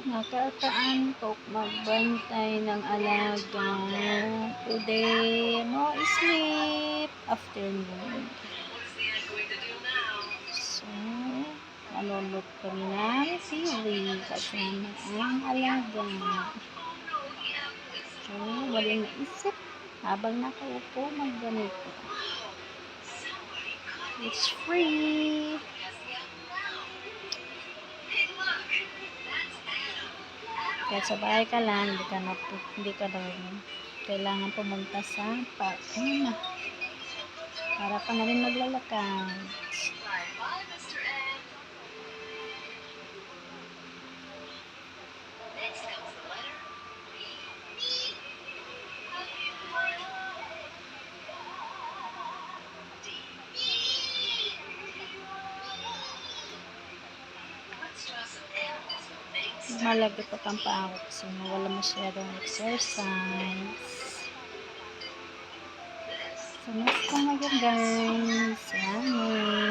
Nakakaantok magbantay ng alaga. Today, no sleep. Afternoon. So, manunod kami ng TV kasama ang alaga. So, walang naisip habang nakaupo magganito. It's free. Kahit sa bahay ka lang, hindi ka daw kailangan pumunta sa park. Para ka na rin maglalakad. Malagay pa kang paa kasi wala masyadong exercise. So, next time again guys. Salamat.